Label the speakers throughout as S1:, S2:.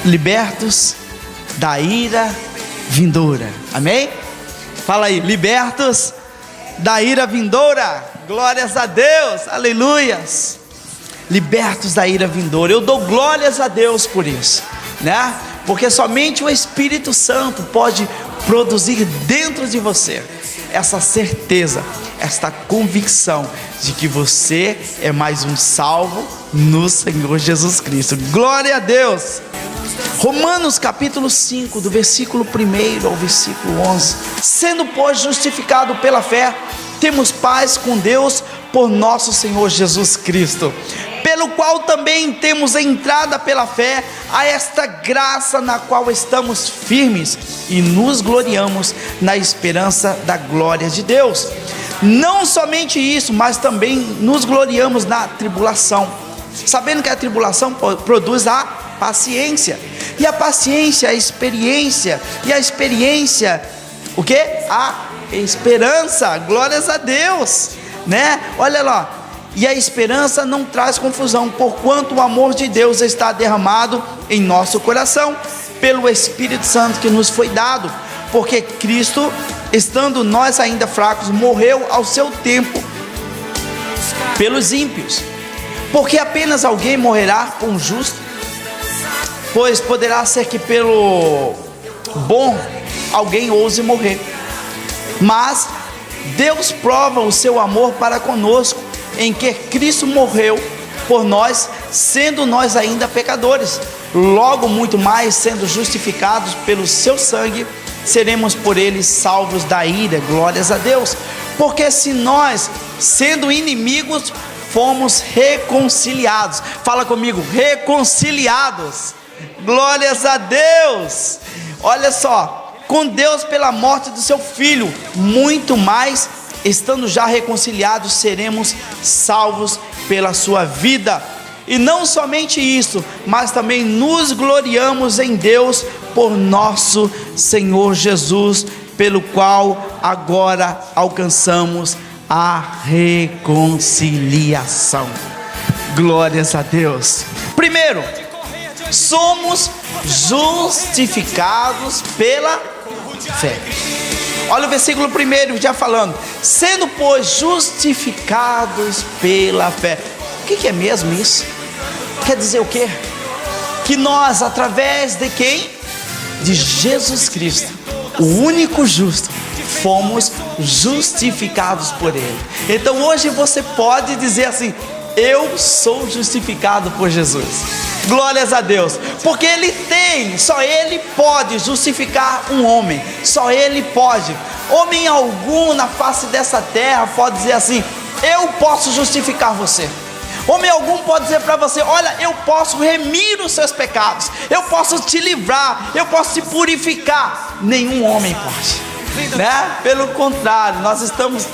S1: libertos da ira vindoura. Amém? Fala aí, libertos da ira vindoura. Glórias a Deus, aleluias. Libertos da ira vindoura. Eu dou glórias a Deus por isso, né? Porque somente o Espírito Santo pode produzir dentro de você essa certeza, esta convicção de que você é mais um salvo no Senhor Jesus Cristo. Glória a Deus. Romanos capítulo 5, do versículo 1 ao versículo 11. Sendo, pois, justificado pela fé, temos paz com Deus por nosso Senhor Jesus Cristo, pelo qual também temos entrada pela fé a esta graça na qual estamos firmes e nos gloriamos na esperança da glória de Deus. Não somente isso, mas também nos gloriamos na tribulação, sabendo que a tribulação produz a paciência, e a paciência a experiência, e a experiência o que? A esperança. Glórias a Deus, né? Olha lá, e a esperança não traz confusão, porquanto o amor de Deus está derramado em nosso coração pelo Espírito Santo que nos foi dado, porque Cristo, estando nós ainda fracos, morreu ao seu tempo pelos ímpios. Porque apenas alguém morrerá com o justo? Pois poderá ser que pelo bom alguém ouse morrer. Mas Deus prova o seu amor para conosco, em que Cristo morreu por nós, sendo nós ainda pecadores. Logo, muito mais, sendo justificados pelo seu sangue, seremos por ele salvos da ira. Glórias a Deus. Porque se nós, sendo inimigos, fomos reconciliados. Fala comigo, reconciliados. Glórias a Deus. Olha só, com Deus pela morte do seu filho, muito mais, estando já reconciliados, seremos salvos pela sua vida. E não somente isso, mas também nos gloriamos em Deus por nosso Senhor Jesus, pelo qual agora alcançamos a reconciliação. Glórias a Deus. Primeiro, somos justificados pela fé. Olha o versículo 1 já falando: sendo, pois, justificados pela fé. O que é mesmo isso? Quer dizer o quê? Que nós, através de quem? De Jesus Cristo, o único justo, fomos justificados por Ele. Então hoje você pode dizer assim: eu sou justificado por Jesus. Glórias a Deus, porque Ele tem, só Ele pode justificar um homem, só Ele pode. Homem algum na face dessa terra pode dizer assim: eu posso justificar você. Homem algum pode dizer para você: olha, eu posso remir os seus pecados, eu posso te livrar, eu posso te purificar. Nenhum homem pode, né? Pelo contrário, nós estamos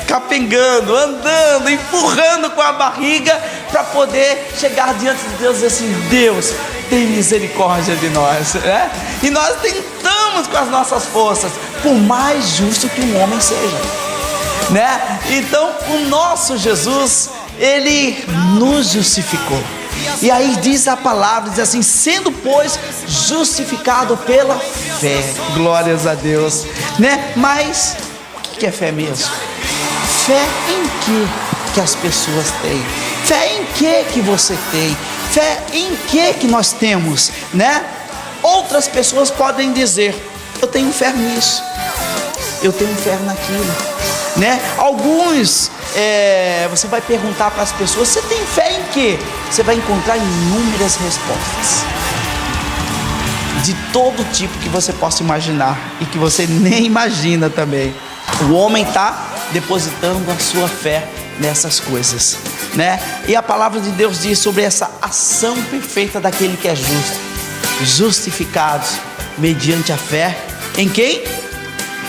S1: capengando, andando, empurrando com a barriga para poder chegar diante de Deus e dizer assim: Deus, tem misericórdia de nós, né? E nós tentamos com as nossas forças, por mais justo que um homem seja, né? Então o nosso Jesus, Ele nos justificou. E aí diz a palavra, diz assim: sendo, pois, justificado pela fé. Glórias a Deus, né? Mas o que é fé mesmo? Fé em que as pessoas têm? Fé em que você tem? Fé em que nós temos, né? Outras pessoas podem dizer: eu tenho fé nisso, eu tenho fé naquilo, né? Alguns, você vai perguntar para as pessoas: você tem fé em quê? Você vai encontrar inúmeras respostas, de todo tipo que você possa imaginar e que você nem imagina também. O homem está depositando a sua fé nessas coisas, né? E a palavra de Deus diz sobre essa ação perfeita daquele que é justo: justificados mediante a fé em quem?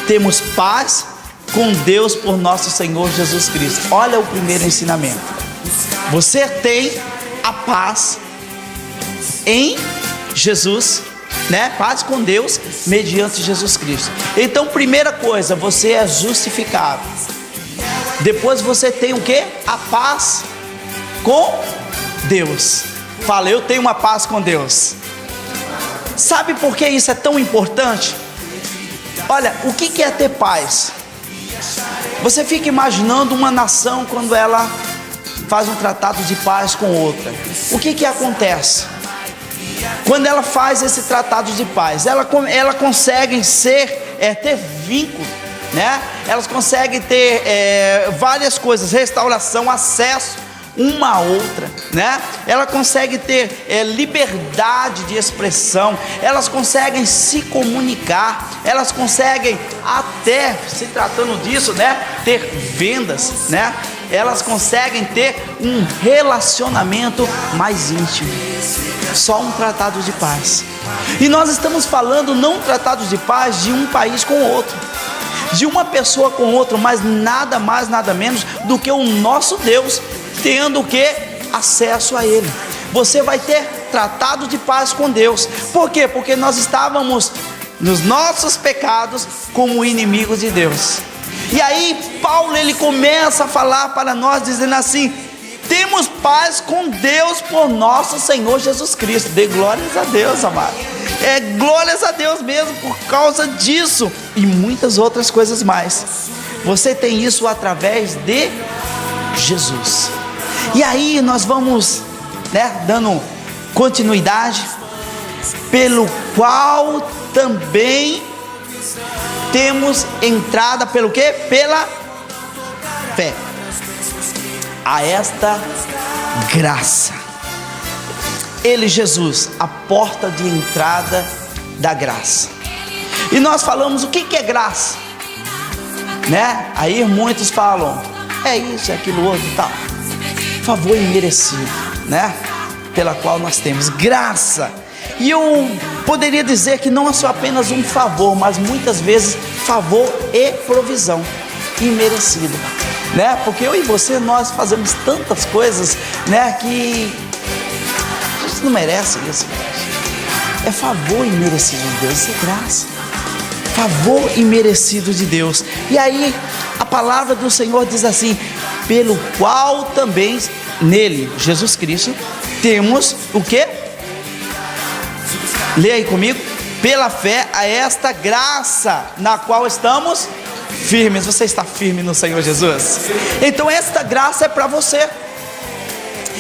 S1: Temos paz com Deus por nosso Senhor Jesus Cristo. Olha o primeiro ensinamento: você tem a paz em Jesus, né? Paz com Deus mediante Jesus Cristo. Então, primeira coisa, você é justificado. Depois você tem o que? A paz com Deus. Fala: eu tenho uma paz com Deus. Sabe por que isso é tão importante? Olha, o que é ter paz? Você fica imaginando uma nação quando ela faz um tratado de paz com outra. O que acontece? Quando ela faz esse tratado de paz, ela consegue ter vínculo, né? Elas conseguem ter várias coisas, restauração, acesso uma a outra, né? Ela consegue ter liberdade de expressão, elas conseguem se comunicar, elas conseguem até, se tratando disso, né, ter vendas, né? Elas conseguem ter um relacionamento mais íntimo. Só um tratado de paz. E nós estamos falando não tratados de paz de um país com outro, de uma pessoa com outra, mas nada mais, nada menos do que o nosso Deus, tendo o que? Acesso a Ele. Você vai ter tratado de paz com Deus. Por quê? Porque nós estávamos nos nossos pecados como inimigos de Deus. E aí Paulo, ele começa a falar para nós, dizendo assim: temos paz com Deus por nosso Senhor Jesus Cristo. Dê glórias a Deus, amado. Glórias a Deus mesmo por causa disso e muitas outras coisas mais. Você tem isso através de Jesus. E aí nós vamos, né, dando continuidade, pelo qual também temos entrada pelo quê? Pela fé a esta graça. Ele, Jesus, a porta de entrada da graça. E nós falamos o que é graça, né? Aí muitos falam, é isso, é aquilo outro e tal. Favor imerecido, né? Pela qual nós temos graça. E eu poderia dizer que não é só apenas um favor, mas muitas vezes favor e provisão imerecido, né? Porque eu e você, nós fazemos tantas coisas, né, que a gente não merece isso. É favor imerecido de Deus, isso é graça. Favor imerecido de Deus. E aí a palavra do Senhor diz assim: pelo qual também nele, Jesus Cristo, temos o quê? Leia aí comigo. Pela fé a esta graça na qual estamos firmes. Você está firme no Senhor Jesus? Então esta graça é para você.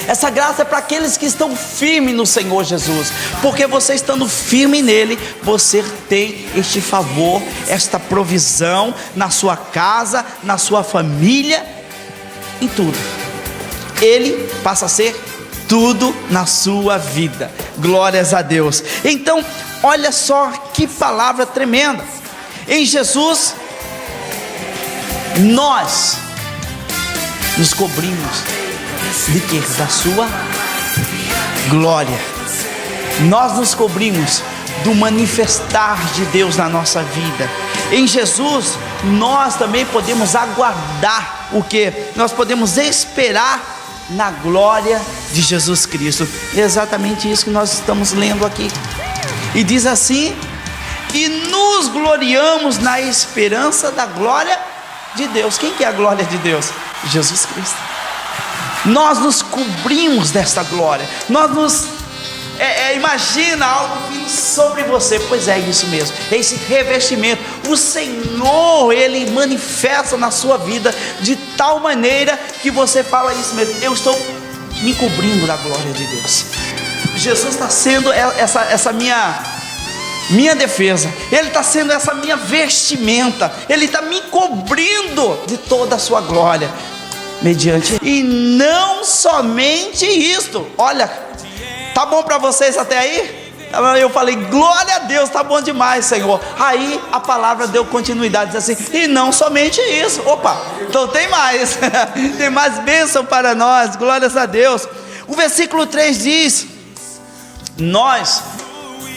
S1: Essa graça é para aqueles que estão firmes no Senhor Jesus, porque você estando firme nele, você tem este favor, esta provisão na sua casa, na sua família, em tudo. Ele passa a ser tudo na sua vida. Glórias a Deus. Então, olha só que palavra tremenda. Em Jesus, nós nos cobrimos de quê? Da sua glória. Nós nos cobrimos do manifestar de Deus na nossa vida. Em Jesus, nós também podemos aguardar o que? Nós podemos esperar na glória de Jesus Cristo. É exatamente isso que nós estamos lendo aqui. E diz assim: e nos gloriamos na esperança da glória de Deus. Quem que é a glória de Deus? Jesus Cristo. Nós nos cobrimos desta glória. Nós nos imagina algo vindo sobre você. Pois é, isso mesmo, esse revestimento. O Senhor, Ele manifesta na sua vida de tal maneira que você fala isso mesmo: eu estou me cobrindo da glória de Deus. Jesus está sendo essa minha defesa. Ele está sendo essa minha vestimenta. Ele está me cobrindo de toda a sua glória, mediante. E não somente isto. Olha, tá bom para vocês até aí? Eu falei, glória a Deus, tá bom demais, Senhor. Aí a palavra deu continuidade, diz assim: e não somente isso. Opa, então tem mais. Tem mais bênção para nós, glórias a Deus. O versículo 3 diz: nós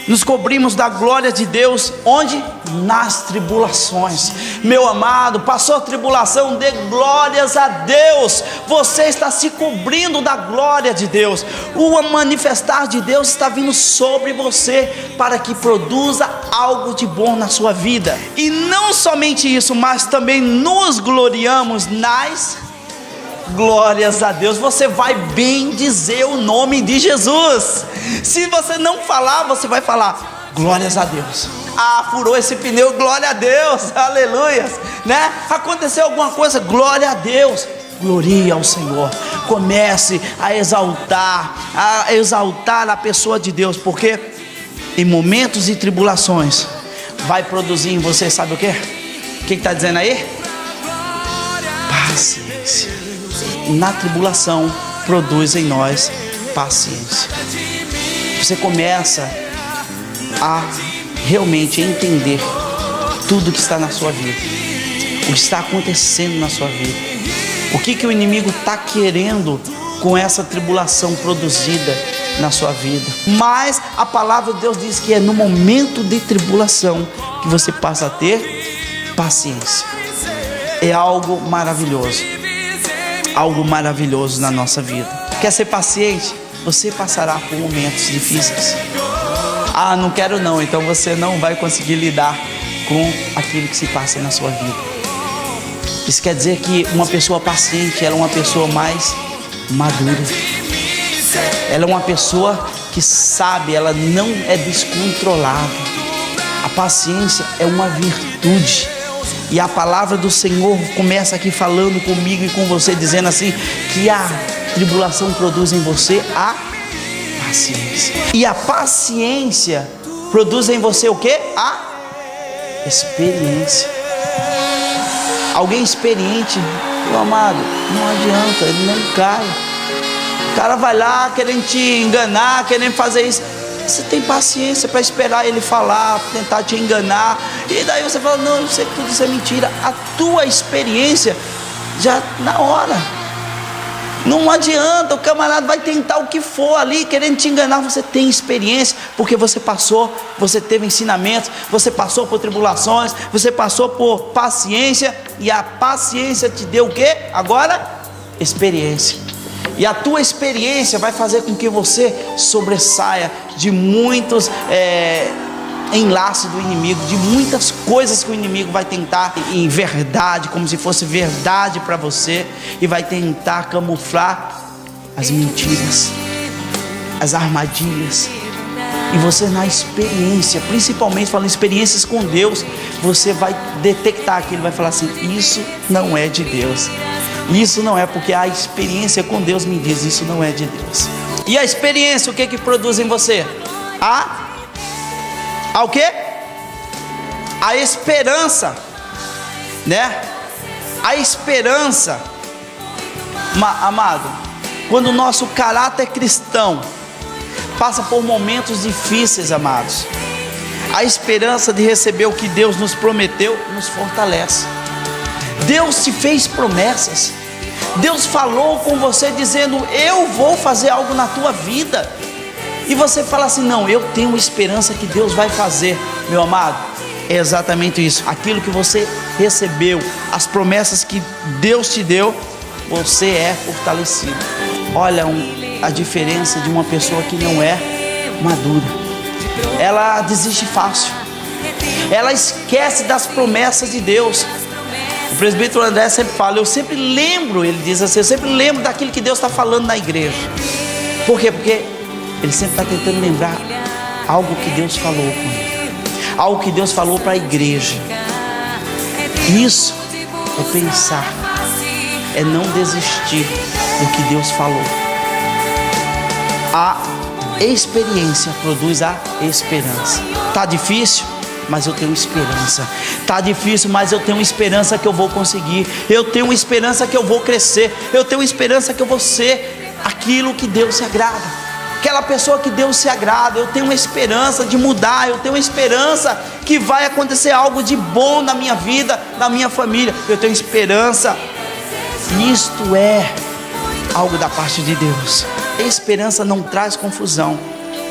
S1: nos cobrimos da glória de Deus, onde? Nas tribulações. Meu amado, passou tribulação, dê glórias a Deus. Você está se cobrindo da glória de Deus. O manifestar de Deus está vindo sobre você para que produza algo de bom na sua vida. E não somente isso, mas também nos gloriamos nas glórias a Deus. Você vai bem dizer o nome de Jesus. Se você não falar, você vai falar: glórias a Deus. Ah, furou esse pneu, glória a Deus, aleluias, né? Aconteceu alguma coisa, glória a Deus, glorie ao Senhor. Comece a exaltar a pessoa de Deus, porque em momentos de tribulações vai produzir em você, sabe o que? O que está dizendo aí? Paciência. Na tribulação produz em nós paciência. Você começa a realmente entender tudo que está na sua vida, o que está acontecendo na sua vida, o que o inimigo está querendo com essa tribulação produzida na sua vida. Mas a palavra de Deus diz que é no momento de tribulação que você passa a ter paciência. É algo maravilhoso na nossa vida. Quer ser paciente? Você passará por momentos difíceis. Ah, não quero não. Então você não vai conseguir lidar com aquilo que se passa na sua vida. Isso quer dizer que uma pessoa paciente, ela é uma pessoa mais madura. Ela é uma pessoa que sabe, ela não é descontrolada. A paciência é uma virtude. E a palavra do Senhor começa aqui falando comigo e com você, dizendo assim, que a tribulação produz em você a paciência. E a paciência produz em você o quê? A experiência. Alguém experiente, meu amado, não adianta, ele não cai. O cara vai lá querendo te enganar, querendo fazer isso. Você tem paciência para esperar ele falar, tentar te enganar. E daí você fala, não, eu sei que tudo isso é mentira. A tua experiência já na hora. Não adianta, o camarada vai tentar o que for ali, querendo te enganar. Você tem experiência, porque você passou, você teve ensinamentos, você passou por tribulações, você passou por paciência. E a paciência te deu o quê? Agora, experiência. E a tua experiência vai fazer com que você sobressaia de muitos enlaces do inimigo, de muitas coisas que o inimigo vai tentar em verdade, como se fosse verdade para você, e vai tentar camuflar as mentiras, as armadilhas. E você, na experiência, principalmente falando experiências com Deus, você vai detectar aquilo, vai falar assim, isso não é de Deus. Isso não é, porque a experiência com Deus me diz, isso não é de Deus. E a experiência, o que produz em você? O quê? A esperança, né? A esperança, amado, quando o nosso caráter cristão passa por momentos difíceis, amados, a esperança de receber o que Deus nos prometeu nos fortalece. Deus te fez promessas. Deus falou com você dizendo, eu vou fazer algo na tua vida. E você fala assim, não, eu tenho esperança que Deus vai fazer. Meu amado, é exatamente isso. Aquilo que você recebeu, as promessas que Deus te deu, você é fortalecido. Olha a diferença de uma pessoa que não é madura. Ela desiste fácil. Ela esquece das promessas de Deus. O presbítero André sempre fala, eu sempre lembro, ele diz assim, eu sempre lembro daquilo que Deus está falando na igreja. Por quê? Porque ele sempre está tentando lembrar algo que Deus falou com ele, algo que Deus falou para a igreja. Isso é pensar, é não desistir do que Deus falou. A experiência produz a esperança. Está difícil? Mas eu tenho esperança. Está difícil, mas eu tenho esperança que eu vou conseguir. Eu tenho esperança que eu vou crescer. Eu tenho esperança que eu vou ser aquilo que Deus se agrada, aquela pessoa que Deus se agrada. Eu tenho uma esperança de mudar. Eu tenho uma esperança que vai acontecer algo de bom na minha vida, na minha família. Eu tenho esperança. Isto é algo da parte de Deus. A esperança não traz confusão,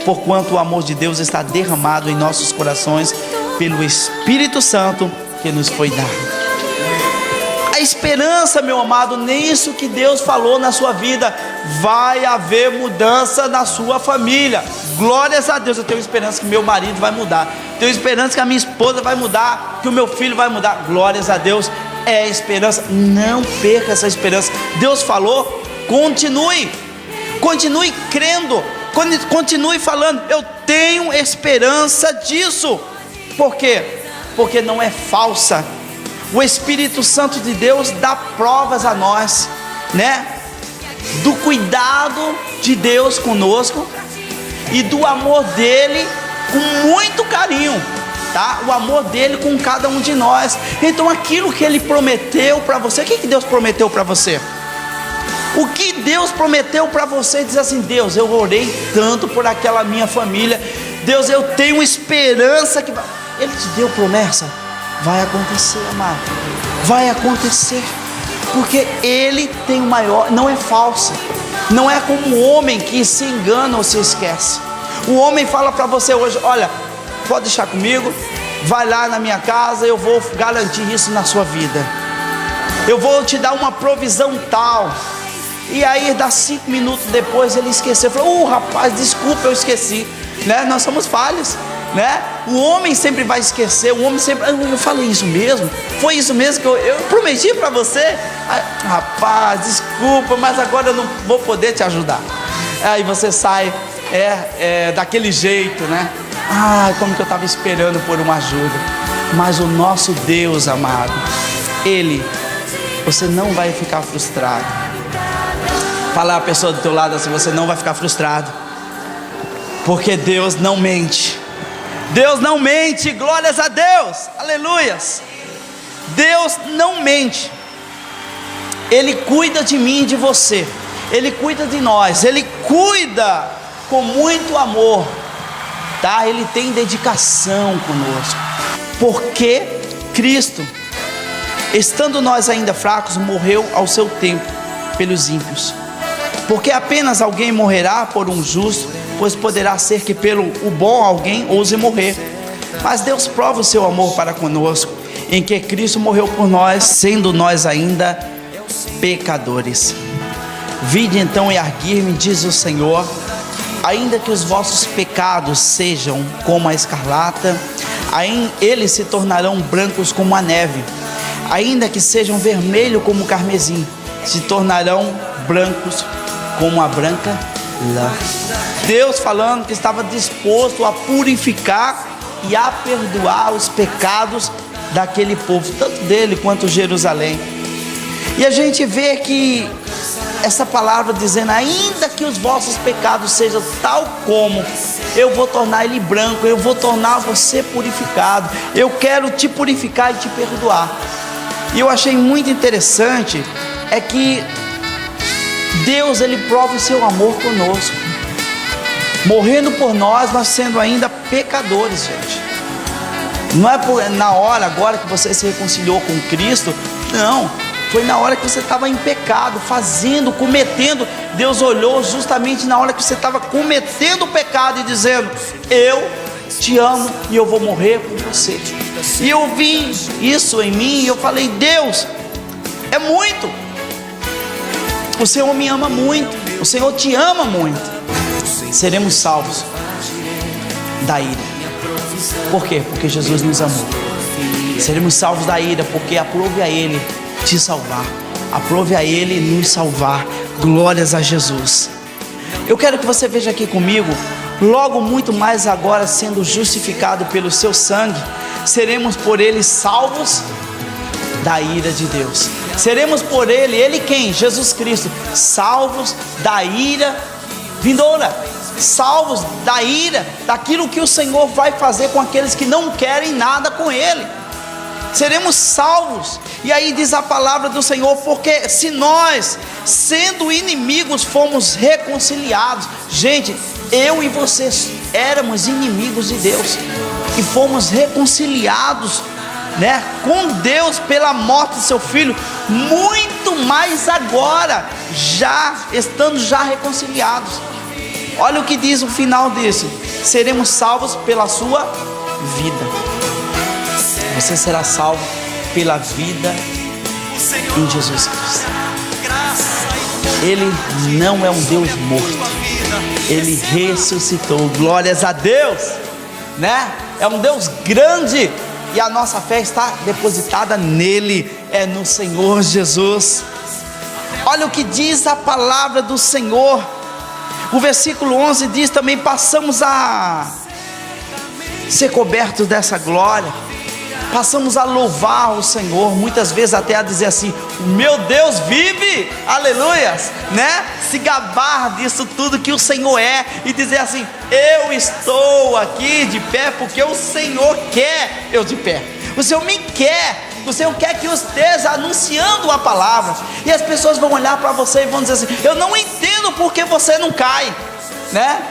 S1: porquanto o amor de Deus está derramado em nossos corações pelo Espírito Santo que nos foi dado. A esperança, meu amado, nisso que Deus falou na sua vida, vai haver mudança na sua família. Glórias a Deus. Eu tenho esperança que meu marido vai mudar, tenho esperança que a minha esposa vai mudar, que o meu filho vai mudar. Glórias a Deus. É esperança. Não perca essa esperança. Deus falou, continue crendo, Continue falando, eu tenho esperança disso. Por quê? Porque não é falsa. O Espírito Santo de Deus dá provas a nós, né? Do cuidado de Deus conosco e do amor dele com muito carinho, tá? O amor dele com cada um de nós. Então aquilo que ele prometeu para você, o que Deus prometeu para você? O que Deus prometeu para você? Diz assim: Deus, eu orei tanto por aquela minha família, Deus, eu tenho esperança que ele te deu promessa. Vai acontecer, amado, vai acontecer, porque ele tem o maior, não é falso, não é como o homem que se engana ou se esquece. O homem fala para você hoje: olha, pode deixar comigo, vai lá na minha casa, eu vou garantir isso na sua vida, eu vou te dar uma provisão tal. E aí dá 5 minutos depois ele esqueceu, falou: rapaz, desculpa, eu esqueci, né? Nós somos falhos, né? O homem sempre vai esquecer, o homem sempre, eu falei isso mesmo, foi isso mesmo que eu prometi para você. Rapaz, desculpa, mas agora eu não vou poder te ajudar. Aí você sai daquele jeito, né? Como que eu estava esperando por uma ajuda. Mas o nosso Deus amado, ele, você não vai ficar frustrado. Fala a pessoa do teu lado assim: você não vai ficar frustrado, porque Deus não mente. Deus não mente, glórias a Deus, aleluias. Deus não mente. Ele cuida de mim e de você, ele cuida de nós, ele cuida com muito amor, tá? Ele tem dedicação conosco, porque Cristo, estando nós ainda fracos, morreu ao seu tempo pelos ímpios. Porque apenas alguém morrerá por um justo, pois poderá ser que pelo o bom alguém ouse morrer. Mas Deus prova o seu amor para conosco, em que Cristo morreu por nós, sendo nós ainda pecadores. Vinde então e arguir-me, diz o Senhor, ainda que os vossos pecados sejam como a escarlata, eles se tornarão brancos como a neve. Ainda que sejam vermelhos como o carmesim, se tornarão brancos como a branca lã. Deus falando que estava disposto a purificar e a perdoar os pecados daquele povo, tanto dele quanto Jerusalém. E a gente vê que essa palavra dizendo: ainda que os vossos pecados sejam tal como, eu vou tornar ele branco, eu vou tornar você purificado, eu quero te purificar e te perdoar. E eu achei muito interessante que Deus, ele prova o seu amor conosco, morrendo por nós, nós sendo ainda pecadores, gente. Não é na hora agora que você se reconciliou com Cristo, não, foi na hora que você estava em pecado, cometendo. Deus olhou justamente na hora que você estava cometendo o pecado e dizendo: eu te amo e eu vou morrer por você. E eu vi isso em mim e eu falei: Deus, é muito. O Senhor me ama muito, o Senhor te ama muito. Seremos salvos da ira. Por quê? Porque Jesus nos amou. Seremos salvos da ira, porque aprove a Ele te salvar, aprove a Ele nos salvar. Glórias a Jesus. Eu quero que você veja aqui comigo, logo muito mais agora sendo justificado pelo seu sangue, seremos por Ele salvos da ira de Deus. Seremos por Ele quem? Jesus Cristo, salvos da ira vindoura, salvos da ira, daquilo que o Senhor vai fazer com aqueles que não querem nada com Ele. Seremos salvos. E aí diz a palavra do Senhor: porque se nós, sendo inimigos, fomos reconciliados. Gente, eu e vocês éramos inimigos de Deus e fomos reconciliados, né, com Deus pela morte de seu filho. Muito mais agora, estando reconciliados. Olha o que diz o final disso: seremos salvos pela sua vida. Você será salvo pela vida em Jesus Cristo. Ele não é um Deus morto, Ele ressuscitou. Glórias a Deus, né? É um Deus grande e a nossa fé está depositada nele, no Senhor Jesus. Olha o que diz a palavra do Senhor: O versículo 11 diz também: passamos a ser cobertos dessa glória, passamos a louvar o Senhor, muitas vezes até a dizer assim: meu Deus vive, aleluias, né? Se gabar disso tudo que o Senhor é, e dizer assim: eu estou aqui de pé porque o Senhor quer eu de pé, o Senhor me quer, o Senhor quer que eu esteja anunciando a palavra. E as pessoas vão olhar para você e vão dizer assim: eu não entendo porque você não cai, né?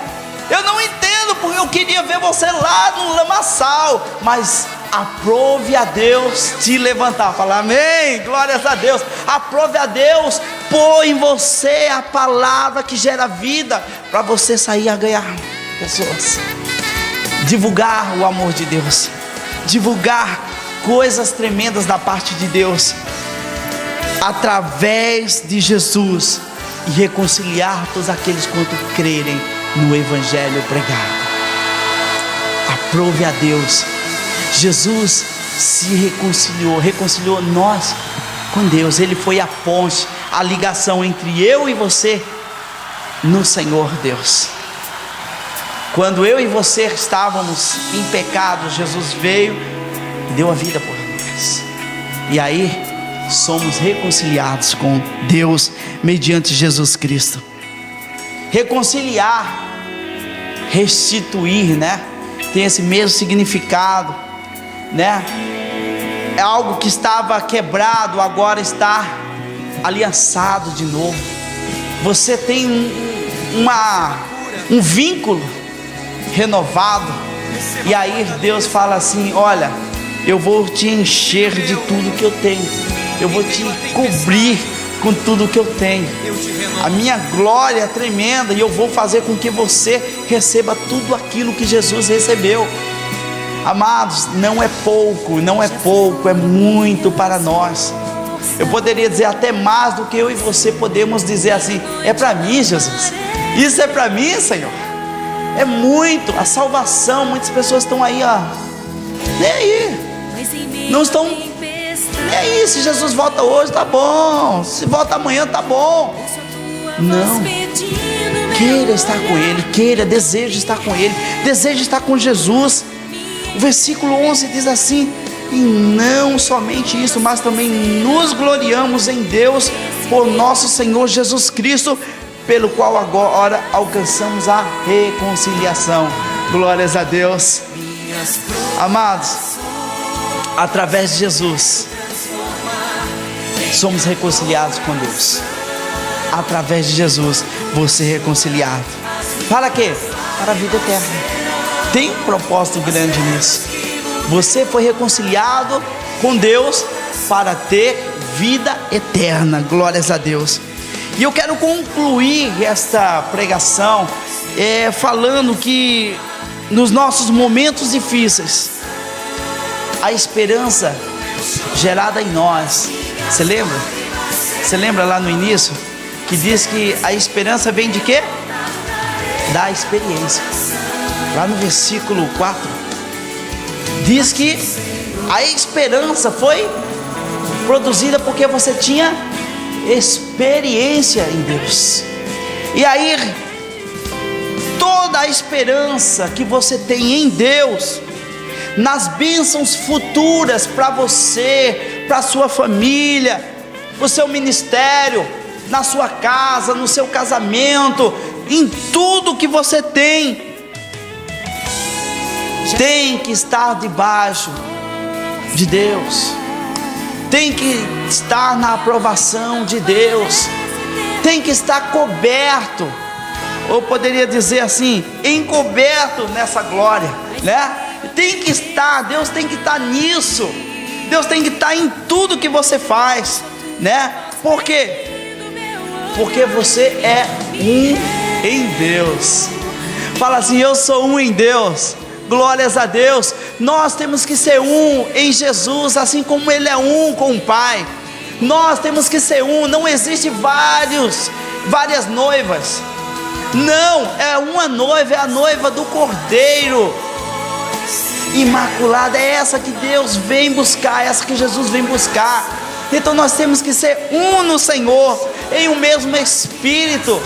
S1: Eu não entendo porque eu queria ver você lá no lamaçal, mas aprove a Deus te levantar. Fala amém, glórias a Deus. Aprove a Deus pôr em você a palavra que gera vida, para você sair a ganhar pessoas, divulgar o amor de Deus, divulgar coisas tremendas da parte de Deus, através de Jesus, e reconciliar todos aqueles quanto crerem no Evangelho pregado. Aprove a Deus. Jesus se reconciliou nós com Deus. Ele foi a ponte, a ligação entre eu e você no Senhor Deus. Quando eu e você estávamos em pecado, Jesus veio e deu a vida por nós, e aí somos reconciliados com Deus mediante Jesus Cristo. Reconciliar, restituir, né? Tem esse mesmo significado, né? É algo que estava quebrado, agora está aliançado de novo. Você tem um vínculo renovado, e aí Deus fala assim: olha, eu vou te encher de tudo que eu tenho, eu vou te cobrir com tudo que eu tenho, a minha glória é tremenda, e eu vou fazer com que você receba tudo aquilo que Jesus recebeu. Amados, não é pouco, é muito para nós. Eu poderia dizer até mais do que eu e você podemos dizer assim: é para mim, Jesus, isso é para mim, Senhor. É muito, a salvação. Muitas pessoas estão aí, ó, nem aí, não estão nem aí. Se Jesus volta hoje, tá bom, se volta amanhã, tá bom. Não, queira estar com Ele, deseje estar com Ele, deseje estar com Jesus. O versículo 11 diz assim: e não somente isso, mas também nos gloriamos em Deus por nosso Senhor Jesus Cristo, pelo qual agora alcançamos a reconciliação. Glórias a Deus. Amados, através de Jesus somos reconciliados com Deus. Através de Jesus você é reconciliado. Para quê? Para a vida eterna. Tem um propósito grande nisso. Você foi reconciliado com Deus para ter vida eterna. Glórias a Deus. E eu quero concluir esta pregação falando que nos nossos momentos difíceis, a esperança gerada em nós. Você lembra? Você lembra lá no início que diz que a esperança vem de quê? Da experiência. Lá no versículo 4 diz que a esperança foi produzida porque você tinha experiência em Deus. E aí toda a esperança que você tem em Deus, nas bênçãos futuras para você, para a sua família, para o seu ministério, na sua casa, no seu casamento, em tudo que você tem que estar debaixo de Deus, tem que estar na aprovação de Deus, tem que estar coberto, ou poderia dizer assim, encoberto nessa glória, né? Tem que estar, Deus tem que estar nisso, Deus tem que estar em tudo que você faz, né? Por quê? Porque você é um em Deus. Fala assim: eu sou um em Deus. Glórias a Deus. Nós temos que ser um em Jesus, assim como Ele é um com o Pai. Nós temos que ser um. Não existe várias noivas. Não, é uma noiva, é a noiva do Cordeiro imaculada. É essa que Deus vem buscar, é essa que Jesus vem buscar. Então nós temos que ser um no Senhor, em um mesmo Espírito,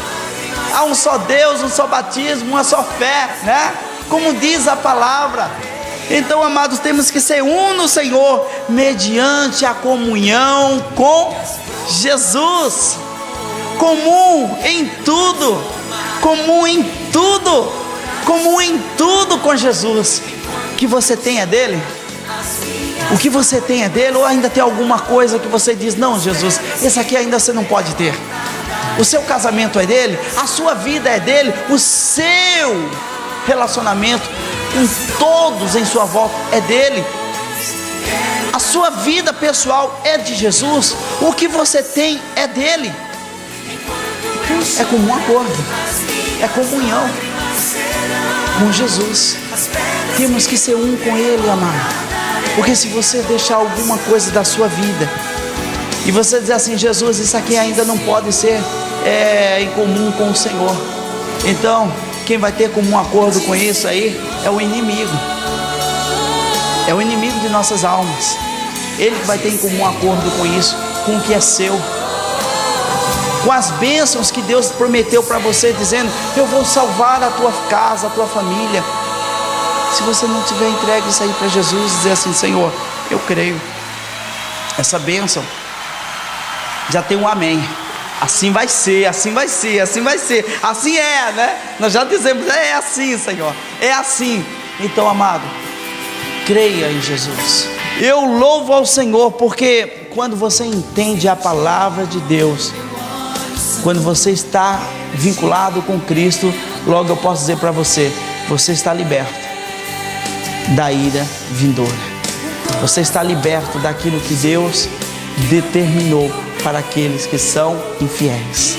S1: Há um só Deus, um só batismo, uma só fé, né? Como diz a palavra. Então, amados, temos que ser um no Senhor, mediante a comunhão com Jesus. Comum em tudo, comum em tudo, comum em tudo com Jesus. O que você tem é dele? O que você tem é dele? Ou ainda tem alguma coisa que você diz, não, Jesus, esse aqui ainda você não pode ter? O seu casamento é dele? A sua vida é dele? O seu relacionamento com todos em sua volta é dele? A sua vida pessoal é de Jesus? O que você tem é dele? É comum acordo, é comunhão com Jesus. Temos que ser um com ele, amado. Porque se você deixar alguma coisa da sua vida e você dizer assim, Jesus, isso aqui ainda não pode ser em comum com o Senhor, então quem vai ter comum acordo com isso aí é o inimigo. É o inimigo de nossas almas. Ele que vai ter em comum acordo com isso, com o que é seu, com as bênçãos que Deus prometeu para você, dizendo, eu vou salvar a tua casa, a tua família. Se você não tiver entregue isso aí para Jesus, dizer assim, Senhor, eu creio, essa bênção já tem um amém, assim vai ser, assim vai ser, assim vai ser, assim é, né? Nós já dizemos, é assim, Senhor, é assim. Então, amado, creia em Jesus. Eu louvo ao Senhor, porque quando você entende a palavra de Deus, quando você está vinculado com Cristo, logo eu posso dizer para você, você está liberto da ira vindoura. Você está liberto daquilo que Deus determinou para aqueles que são infiéis.